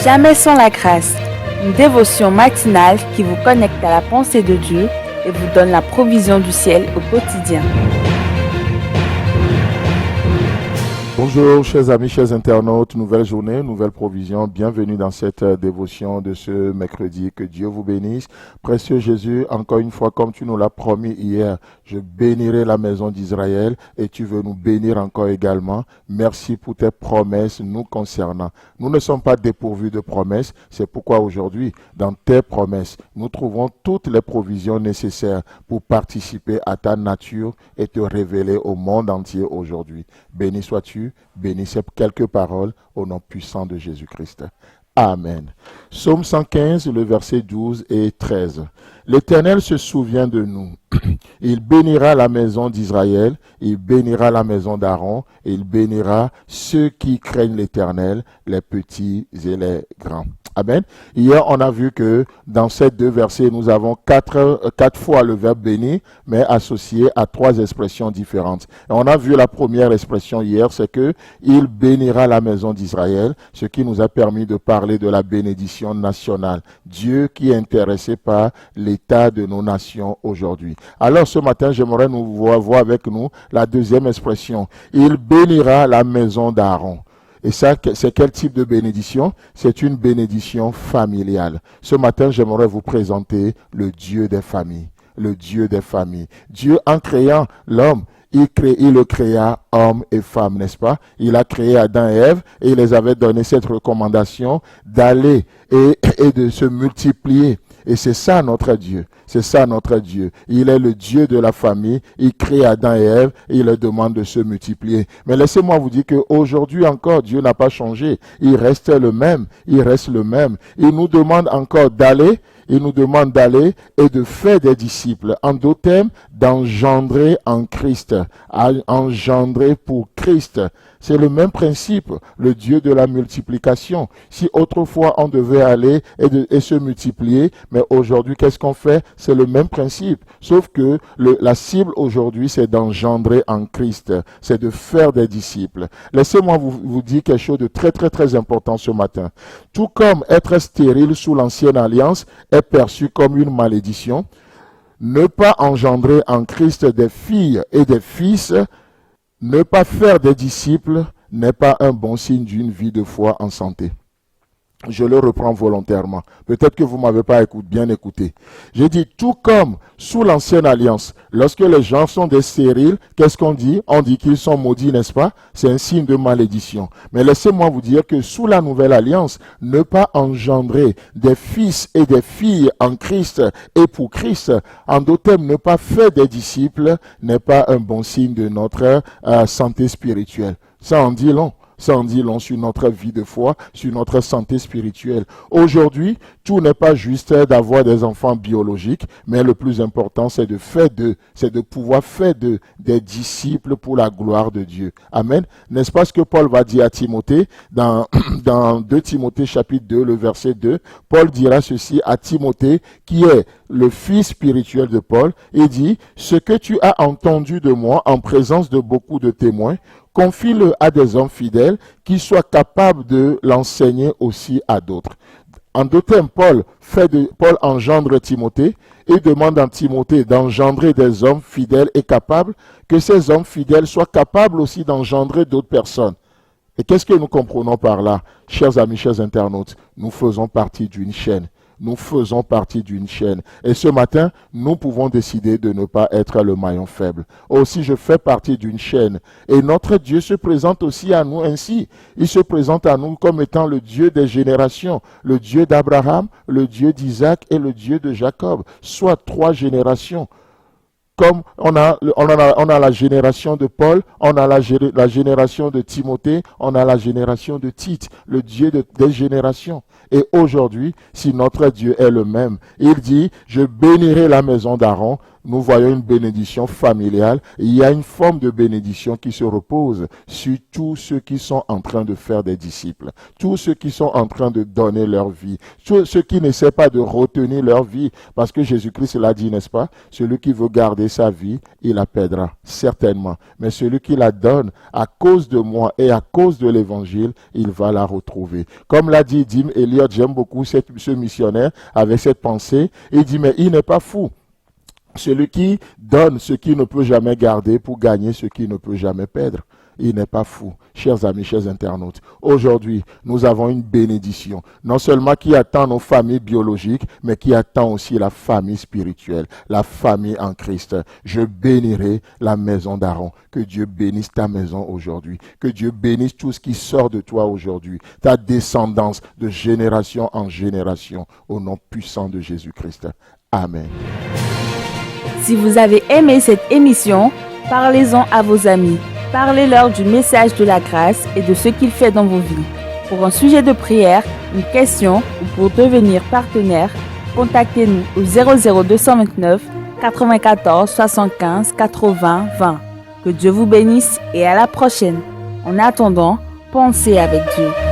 Jamais sans la grâce, une dévotion matinale qui vous connecte à la pensée de Dieu et vous donne la provision du ciel au quotidien. Bonjour chers amis, chers internautes, nouvelle journée, nouvelle provision, bienvenue dans cette dévotion de ce mercredi, que Dieu vous bénisse. Précieux Jésus, encore une fois comme tu nous l'as promis hier, je bénirai la maison d'Israël et tu veux nous bénir encore également. Merci pour tes promesses nous concernant. Nous ne sommes pas dépourvus de promesses, c'est pourquoi aujourd'hui, dans tes promesses, nous trouvons toutes les provisions nécessaires pour participer à ta nature et te révéler au monde entier aujourd'hui. Béni sois-tu. Bénis ces quelques paroles au nom puissant de Jésus-Christ. Amen. Psaume 115, le verset 12 et 13. L'Éternel se souvient de nous. Il bénira la maison d'Israël, il bénira la maison d'Aaron, et il bénira ceux qui craignent l'Éternel, les petits et les grands. Amen. Hier, on a vu que dans ces deux versets, nous avons quatre fois le verbe bénir, mais associé à trois expressions différentes. Et on a vu la première expression hier, c'est que il bénira la maison d'Israël, ce qui nous a permis de parler de la bénédiction nationale. Dieu qui est intéressé par l'état de nos nations aujourd'hui. Alors ce matin, j'aimerais nous voir avec nous la deuxième expression. Il bénira la maison d'Aaron. Et ça, c'est quel type de bénédiction? C'est une bénédiction familiale. Ce matin, j'aimerais vous présenter le Dieu des familles. Le Dieu des familles. Dieu, en créant l'homme, il le créa homme et femme, n'est-ce pas? Il a créé Adam et Ève et il les avait donné cette recommandation d'aller et de se multiplier. Et c'est ça notre Dieu. C'est ça notre Dieu. Il est le Dieu de la famille. Il crée Adam et Ève et il leur demande de se multiplier. Mais laissez-moi vous dire qu'aujourd'hui encore, Dieu n'a pas changé. Il reste le même. Il reste le même. Il nous demande encore d'aller. Il nous demande d'aller et de faire des disciples. En d'autres termes, d'engendrer en Christ. Engendrer pour Christ. C'est le même principe, le Dieu de la multiplication. Si autrefois on devait aller et se multiplier, mais aujourd'hui qu'est-ce qu'on fait? C'est le même principe. Sauf que la cible aujourd'hui c'est d'engendrer en Christ. C'est de faire des disciples. Laissez-moi vous dire quelque chose de très très très important ce matin. Tout comme être stérile sous l'ancienne alliance est perçu comme une malédiction, ne pas engendrer en Christ des filles et des fils, ne pas faire des disciples n'est pas un bon signe d'une vie de foi en santé. Je le reprends volontairement. Peut-être que vous ne m'avez pas bien écouté. J'ai dit, tout comme sous l'ancienne alliance, lorsque les gens sont des stériles, qu'est-ce qu'on dit? On dit qu'ils sont maudits, n'est-ce pas? C'est un signe de malédiction. Mais laissez-moi vous dire que sous la nouvelle alliance, ne pas engendrer des fils et des filles en Christ et pour Christ, en d'autres termes, ne pas faire des disciples, n'est pas un bon signe de notre santé spirituelle. Ça en dit long. Ça en dit long sur notre vie de foi, sur notre santé spirituelle. Aujourd'hui, tout n'est pas juste d'avoir des enfants biologiques, mais le plus important, c'est de pouvoir faire des disciples pour la gloire de Dieu. Amen. N'est-ce pas ce que Paul va dire à Timothée dans 2 Timothée chapitre 2, le verset 2? Paul dira ceci à Timothée, qui est le fils spirituel de Paul. Il dit, ce que tu as entendu de moi en présence de beaucoup de témoins, confie-le à des hommes fidèles qui soient capables de l'enseigner aussi à d'autres. En d'autres termes, Paul engendre Timothée et demande à Timothée d'engendrer des hommes fidèles et capables, que ces hommes fidèles soient capables aussi d'engendrer d'autres personnes. Et qu'est-ce que nous comprenons par là? Chers amis, chers internautes, nous faisons partie d'une chaîne. Nous faisons partie d'une chaîne. Et ce matin, nous pouvons décider de ne pas être le maillon faible. Aussi, je fais partie d'une chaîne. Et notre Dieu se présente aussi à nous ainsi. Il se présente à nous comme étant le Dieu des générations. Le Dieu d'Abraham, le Dieu d'Isaac et le Dieu de Jacob. Soit 3 générations. Comme on a la génération de Paul, on a la génération de Timothée, on a la génération de Tite, le Dieu des générations. Et aujourd'hui, si notre Dieu est le même, il dit, je bénirai la maison d'Aaron, nous voyons une bénédiction familiale. Il y a une forme de bénédiction qui se repose sur tous ceux qui sont en train de faire des disciples, tous ceux qui sont en train de donner leur vie, tous ceux qui n'essaient pas de retenir leur vie, parce que Jésus-Christ l'a dit, n'est-ce pas? Celui qui veut garder sa vie, il la perdra, certainement. Mais celui qui la donne à cause de moi et à cause de l'évangile, il va la retrouver. Comme l'a dit Dim Elliott, j'aime beaucoup ce missionnaire avec cette pensée. Il dit, mais il n'est pas fou. Celui qui donne ce qu'il ne peut jamais garder pour gagner ce qu'il ne peut jamais perdre. Il n'est pas fou. Chers amis, chers internautes, aujourd'hui, nous avons une bénédiction, non seulement qui attend nos familles biologiques, mais qui attend aussi la famille spirituelle, la famille en Christ. Je bénirai la maison d'Aaron. Que Dieu bénisse ta maison aujourd'hui. Que Dieu bénisse tout ce qui sort de toi aujourd'hui. Ta descendance de génération en génération, au nom puissant de Jésus-Christ. Amen. Si vous avez aimé cette émission, parlez-en à vos amis. Parlez-leur du message de la grâce et de ce qu'il fait dans vos vies. Pour un sujet de prière, une question ou pour devenir partenaire, contactez-nous au 00229 94 75 80 20. Que Dieu vous bénisse et à la prochaine. En attendant, pensez avec Dieu.